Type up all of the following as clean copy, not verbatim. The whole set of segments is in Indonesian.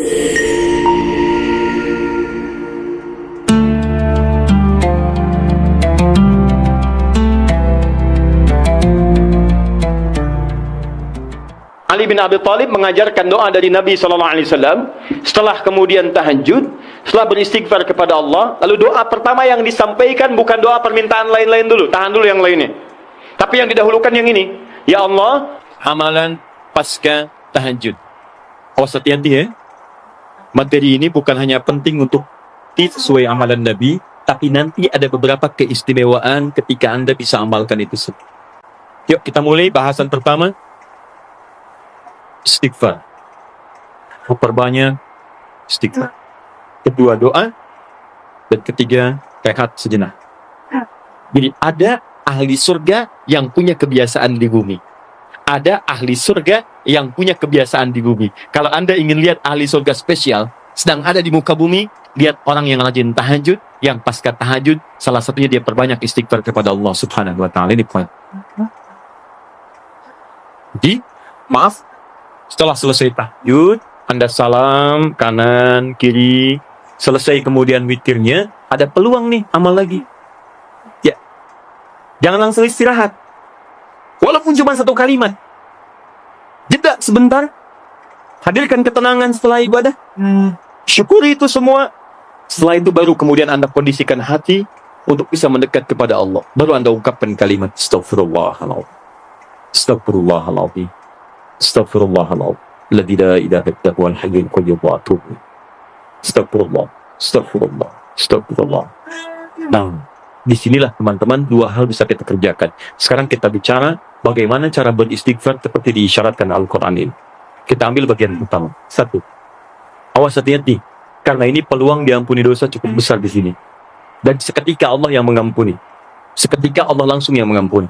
Ali bin Abi Thalib mengajarkan doa dari Nabi SAW setelah kemudian tahajud, setelah beristighfar kepada Allah. Lalu doa pertama yang disampaikan bukan doa permintaan lain-lain dulu, tahan dulu yang lainnya, tapi yang didahulukan yang ini. Ya Allah, amalan pasca tahajud. Awas hati-hati ya. Materi ini bukan hanya penting untuk sesuai amalan Nabi, tapi nanti ada beberapa keistimewaan ketika Anda bisa amalkan itu. Yuk kita mulai bahasan pertama. Istighfar. Memperbanyak istighfar. Kedua doa. Dan ketiga rehat sejenak. Jadi ada ahli surga yang punya kebiasaan di bumi. Ada ahli surga yang punya kebiasaan di bumi. Kalau Anda ingin lihat ahli surga spesial sedang ada di muka bumi, lihat orang yang rajin tahajud, yang pasca tahajud salah satunya dia perbanyak istighfar kepada Allah Subhanahu wa taala. Ini poin. Jadi, maaf, setelah selesai tahajud, Anda salam kanan, kiri, selesai kemudian witirnya, ada peluang nih amal lagi. Ya, jangan langsung istirahat. Walaupun cuma satu kalimat. Jeda sebentar. Hadirkan ketenangan setelah ibadah. Syukuri itu semua. Setelah itu baru kemudian Anda kondisikan hati untuk bisa mendekat kepada Allah. Baru Anda ungkapkan kalimat Astaghfirullahaladzim. Astaghfirullahaladzim. Astaghfirullahaladzim. Alladzi la ilaha illa huwal hayyul qayyum wa atubu. Astagfirullah. Astagfirullah. Astagfirullah. Nah, disinilah teman-teman dua hal bisa kita kerjakan. Sekarang kita bicara bagaimana cara beristighfar seperti diisyaratkan Al-Quran ini. Kita ambil bagian pertama. Satu, awas hati-hati, karena ini peluang diampuni dosa cukup besar di sini. Dan seketika Allah yang mengampuni. Seketika Allah langsung yang mengampuni.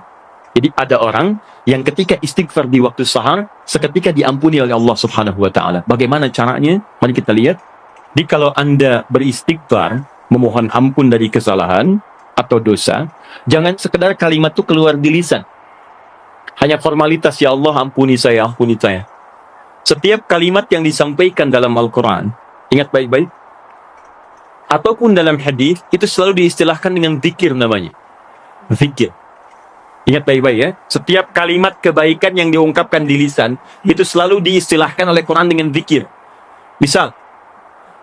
Jadi ada orang yang ketika istighfar di waktu sahar, seketika diampuni oleh Allah Subhanahu wa taala. Bagaimana caranya? Mari kita lihat. Jadi kalau Anda beristighfar, memohon ampun dari kesalahan atau dosa, jangan sekedar kalimat itu keluar di lisan. Hanya formalitas, ya Allah ampuni saya, ampuni saya. Setiap kalimat yang disampaikan dalam Al-Quran, ingat baik-baik, ataupun dalam hadis, itu selalu diistilahkan dengan zikir namanya. Zikir. Ingat baik-baik ya, setiap kalimat kebaikan yang diungkapkan di lisan, itu selalu diistilahkan oleh Quran dengan zikir. Misal,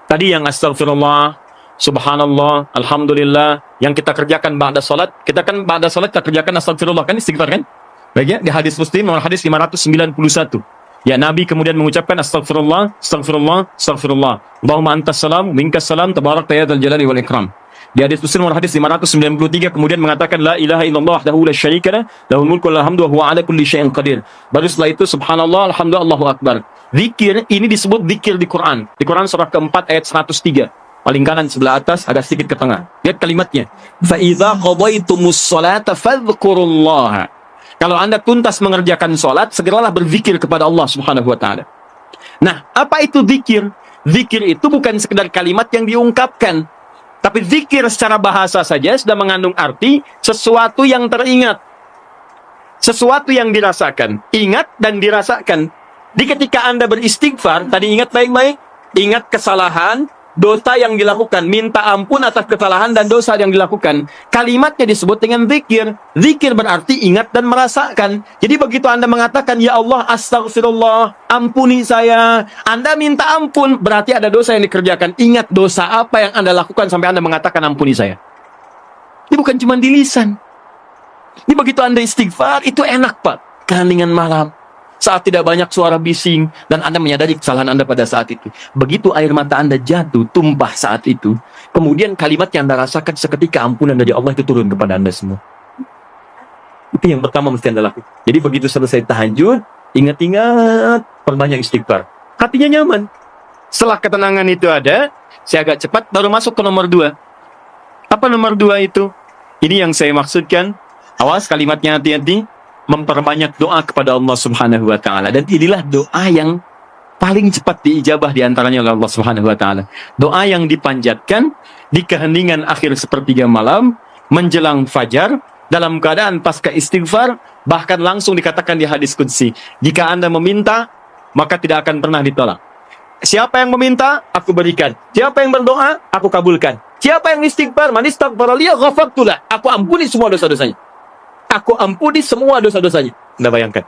tadi yang astagfirullah, subhanallah, alhamdulillah, yang kita kerjakan ba'da salat, kita kan ba'da salat kita kerjakan astagfirullah, kan istighfar kan? Baik ya, di hadis Muslim, nomor hadis 591. Ya, Nabi kemudian mengucapkan astagfirullah, astagfirullah, astagfirullah. Allahumma antas salam, minkas salam, tabarakta ya dzal jalali wal ikram. Di hadis Muslim nomor hadis 593 kemudian mengatakan la ilaha illallah wahdahu la syarika lah, lahul mulku wa lahul hamdu wa huwa ala kulli syai'in qadir. Baru setelah itu subhanallah, alhamdulillah, Allahu akbar. Zikir ini disebut zikir di Quran. Di Quran surah keempat ayat 103. Paling kanan sebelah atas, agak sedikit ke tengah. Lihat kalimatnya. Fa idza qadaitumus sholata fadhkurullaha. Kalau Anda tuntas mengerjakan sholat, segeralah berzikir kepada Allah Subhanahu wa taala. Nah, apa itu zikir? Zikir itu bukan sekedar kalimat yang diungkapkan, tapi zikir secara bahasa saja sudah mengandung arti sesuatu yang teringat, sesuatu yang dirasakan. Ingat dan dirasakan. Di ketika Anda beristighfar, tadi ingat baik-baik, ingat kesalahan, dosa yang dilakukan, minta ampun atas kesalahan dan dosa yang dilakukan. Kalimatnya disebut dengan zikir. Zikir berarti ingat dan merasakan. Jadi begitu Anda mengatakan, ya Allah astagfirullah, ampuni saya, Anda minta ampun, berarti ada dosa yang dikerjakan. Ingat dosa apa yang Anda lakukan sampai Anda mengatakan ampuni saya. Ini bukan cuma di lisan. Ini begitu Anda istighfar, itu enak Pak. Keheningan malam, saat tidak banyak suara bising, dan Anda menyadari kesalahan Anda pada saat itu. Begitu air mata Anda jatuh, tumpah saat itu, kemudian kalimat yang Anda rasakan seketika ampunan dari Allah itu turun kepada Anda semua. Itu yang pertama mesti Anda lakukan. Jadi begitu selesai tahajud, ingat-ingat, perbanyak istighfar. Hatinya nyaman. Setelah ketenangan itu ada, saya agak cepat, baru masuk ke nomor 2. Apa nomor 2 itu? Ini yang saya maksudkan. Awas kalimatnya, hati-hati. Memperbanyak doa kepada Allah Subhanahu wa taala, dan inilah doa yang paling cepat diijabah di antaranya oleh Allah Subhanahu wa taala. Doa yang dipanjatkan di keheningan akhir sepertiga malam menjelang fajar dalam keadaan pasca istighfar, bahkan langsung dikatakan di hadis qudsi, jika Anda meminta maka tidak akan pernah ditolak. Siapa yang meminta, aku berikan. Siapa yang berdoa, aku kabulkan. Siapa yang istighfar, man istaghfara li ghafartu lah. Aku ampuni semua dosa-dosanya. Aku ampuni semua dosa-dosanya. Anda bayangkan.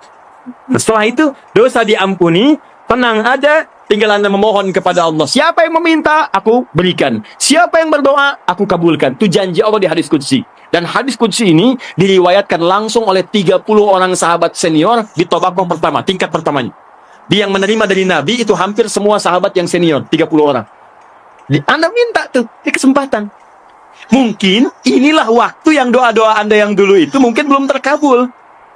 Setelah itu, dosa diampuni, tenang ada, tinggal Anda memohon kepada Allah. Siapa yang meminta, aku berikan. Siapa yang berdoa, aku kabulkan. Itu janji Allah di hadis qudsi. Dan hadis qudsi ini diriwayatkan langsung oleh 30 orang sahabat senior di tabaqah pertama, tingkat pertamanya. Dia yang menerima dari Nabi itu hampir semua sahabat yang senior, 30 orang. Anda minta tuh, di kesempatan. Mungkin inilah waktu yang doa-doa Anda yang dulu itu mungkin belum terkabul.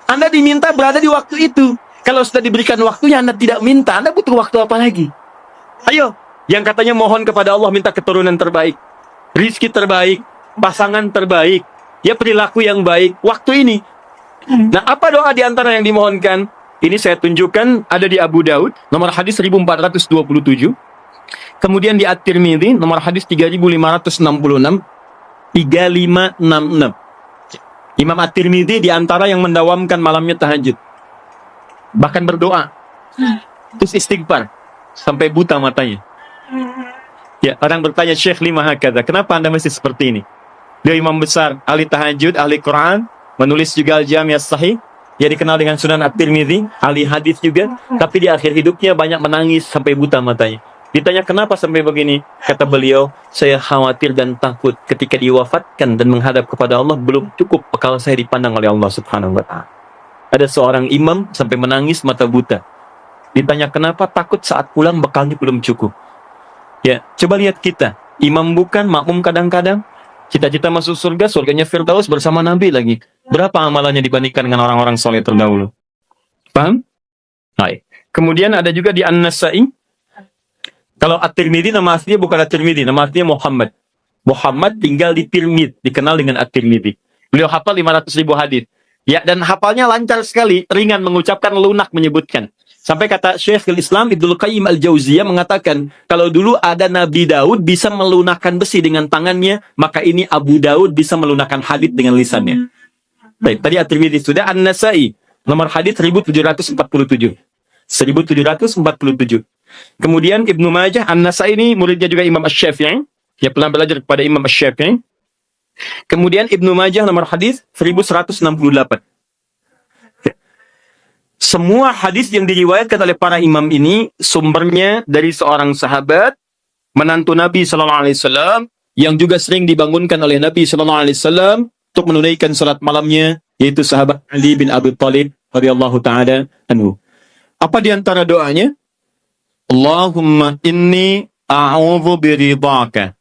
Anda diminta berada di waktu itu. Kalau sudah diberikan waktunya, Anda tidak minta, Anda butuh waktu apa lagi? Ayo, yang katanya mohon kepada Allah minta keturunan terbaik, rizki terbaik, pasangan terbaik, ya perilaku yang baik, waktu ini. Nah, apa doa di antara yang dimohonkan? Ini saya tunjukkan, ada di Abu Daud, nomor hadis 1427. Kemudian di At-Tirmidzi, nomor hadis 3566. 3566. Imam At-Tirmidzi di antara yang mendawamkan malamnya tahajud. Bahkan berdoa. Terus istighfar. Sampai buta matanya. Ya, orang bertanya, Syekh lima hakadha, kenapa Anda masih seperti ini? Dia imam besar, ahli tahajud, ahli Quran, menulis juga Al-Jami' As-Sahih, dia dikenal dengan Sunan At-Tirmidzi, ahli hadis juga, tapi di akhir hidupnya banyak menangis sampai buta matanya. Ditanya kenapa sampai begini, kata beliau, saya khawatir dan takut ketika diwafatkan dan menghadap kepada Allah belum cukup bekal saya dipandang oleh Allah Subhanahu wa Ta'ala. Ada seorang imam sampai menangis mata buta. Ditanya kenapa, takut saat pulang bekalnya belum cukup. Ya, coba lihat kita, imam bukan, makmum kadang-kadang, cita-cita masuk surga, surganya Firdaus bersama Nabi lagi. Berapa amalannya dibandingkan dengan orang-orang soleh terdahulu? Paham? Baik. Kemudian ada juga di An-Nasa'i. Kalau At-Tirmidzi nama aslinya bukan At-Tirmidzi, nama aslinya Muhammad. Muhammad tinggal di Tirmidz, dikenal dengan At-Tirmidzi. Beliau hafal 500.000 hadis. Ya, dan hafalnya lancar sekali, ringan mengucapkan, lunak menyebutkan. Sampai kata Syekhul Islam Ibnu Qayyim Al-Jauziyah mengatakan, kalau dulu ada Nabi Daud bisa melunakkan besi dengan tangannya, maka ini Abu Daud bisa melunakkan hadis dengan lisannya. Baik, tadi At-Tirmidzi sudah. An-Nasa'i, nomor hadis 1747. 1747. Kemudian Ibnu Majah, An-Nasa'i ini muridnya juga Imam Asy-Syafi'i. Dia pernah belajar kepada Imam Asy-Syafi'i. Kemudian Ibnu Majah nomor hadis 1168. Semua hadis yang diriwayatkan oleh para imam ini sumbernya dari seorang sahabat, menantu Nabi sallallahu alaihi wasallam yang juga sering dibangunkan oleh Nabi sallallahu alaihi wasallam untuk menunaikan salat malamnya, yaitu sahabat Ali bin Abi Thalib radhiyallahu taala anhu. Apa di antara doanya? Allahumma inni a'udzu biridhaka.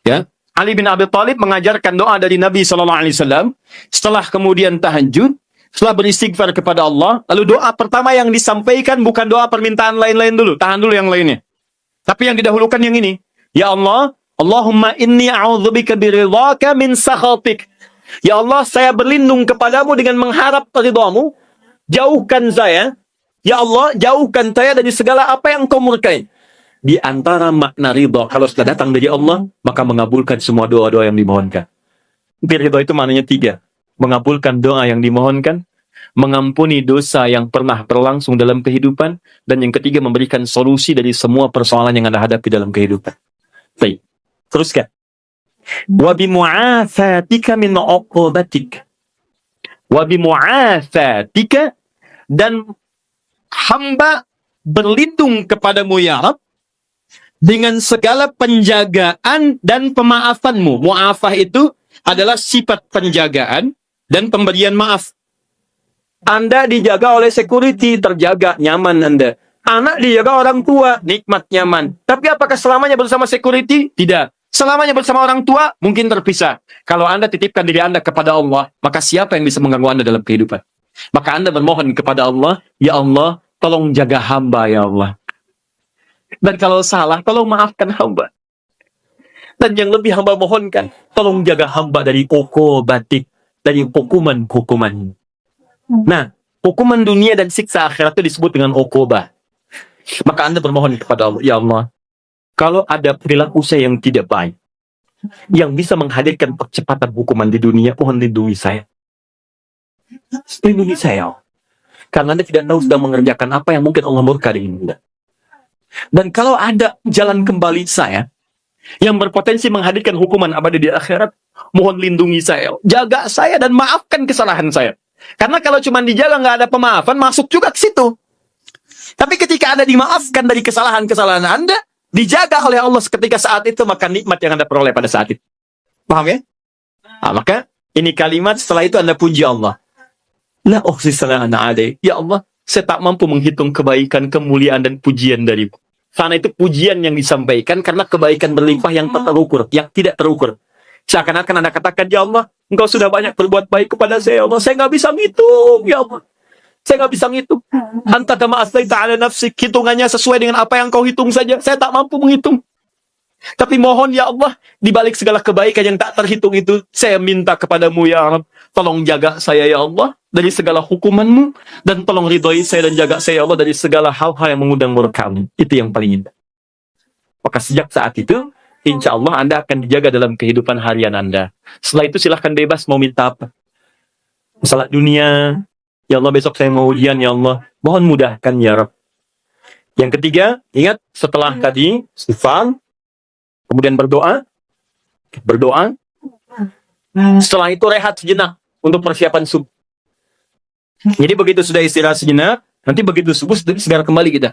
Ya, Ali bin Abi Thalib mengajarkan doa dari Nabi sallallahu alaihi wasallam setelah kemudian tahajud, setelah beristighfar kepada Allah, lalu doa pertama yang disampaikan bukan doa permintaan lain-lain dulu, tahan dulu yang lainnya. Tapi yang didahulukan yang ini. Ya Allah, Allahumma inni a'udzubika biridhaka min sakhatik. Ya Allah, saya berlindung kepadamu dengan mengharap ridhamu. Jauhkan saya. Ya Allah, jauhkan saya dari segala apa yang kau murkai. Di antara makna ridha, kalau sudah datang dari Allah, maka mengabulkan semua doa-doa yang dimohonkan. Ridha itu maknanya 3. Mengabulkan doa yang dimohonkan, mengampuni dosa yang pernah berlangsung dalam kehidupan, dan yang ketiga memberikan solusi dari semua persoalan yang Anda hadapi dalam kehidupan. Baik, teruskan. Wa bimu'afatika min uqubatik. Wa bimu'afatika, dan hamba berlindung kepadamu ya Rabb dengan segala penjagaan dan pemaafanmu. Mu'afah itu adalah sifat penjagaan dan pemberian maaf. Anda dijaga oleh security, terjaga, nyaman Anda. Anak dijaga orang tua, nikmat, nyaman. Tapi apakah selamanya bersama security? Tidak. Selamanya bersama orang tua, mungkin terpisah. Kalau Anda titipkan diri Anda kepada Allah, maka siapa yang bisa mengganggu Anda dalam kehidupan? Maka Anda bermohon kepada Allah, ya Allah, tolong jaga hamba ya Allah. Dan kalau salah, tolong maafkan hamba. Dan yang lebih hamba mohonkan, tolong jaga hamba dari batik, dari hukuman-hukuman. Nah, hukuman dunia dan siksa akhirat itu disebut dengan uqubah. Maka Anda bermohon kepada Allah, ya Allah, kalau ada perilaku saya yang tidak baik, yang bisa menghadirkan percepatan hukuman di dunia, mohon lindungi saya. Lindungi saya. Karena Anda tidak tahu sedang mengerjakan apa yang mungkin Allah murka dengan Anda. Dan kalau ada jalan kembali saya yang berpotensi menghadirkan hukuman abadi di akhirat, mohon lindungi saya, jaga saya dan maafkan kesalahan saya. Karena kalau cuma dijaga nggak ada pemaafan, masuk juga ke situ. Tapi ketika Anda dimaafkan dari kesalahan-kesalahan Anda, dijaga oleh Allah ketika saat itu, maka nikmat yang Anda peroleh pada saat itu. Paham ya? Nah, maka ini kalimat setelah itu Anda puji Allah. La uhsi sana'an alaik. Ya Allah, saya tak mampu menghitung kebaikan, kemuliaan, dan pujian darimu. Karena itu pujian yang disampaikan karena kebaikan berlimpah yang tak terukur, yang tidak terukur. Seakan-akan Anda katakan, ya Allah, Engkau sudah banyak berbuat baik kepada saya, ya Allah. Saya nggak bisa ngitung, ya Allah. Saya nggak bisa ngitung. Anta kama aslaita ala nafsik. Hitungannya sesuai dengan apa yang kau hitung saja. Saya tak mampu menghitung. Tapi mohon ya Allah, di balik segala kebaikan yang tak terhitung itu, saya minta kepadamu ya Allah, tolong jaga saya ya Allah dari segala hukumanmu, dan tolong ridhoi saya dan jaga saya ya Allah dari segala hal-hal yang mengundang murka-Mu. Itu yang paling indah. Maka sejak saat itu, insya Allah Anda akan dijaga dalam kehidupan harian Anda. Setelah itu silahkan bebas mau minta apa. Masalah dunia, ya Allah besok saya mau ujian ya Allah, mohon mudahkan ya Rabb. Yang ketiga, ingat setelah tadi istighfar, kemudian berdoa. Setelah itu rehat sejenak untuk persiapan subuh. Jadi begitu sudah istirahat sejenak, nanti begitu subuh segera kembali kita.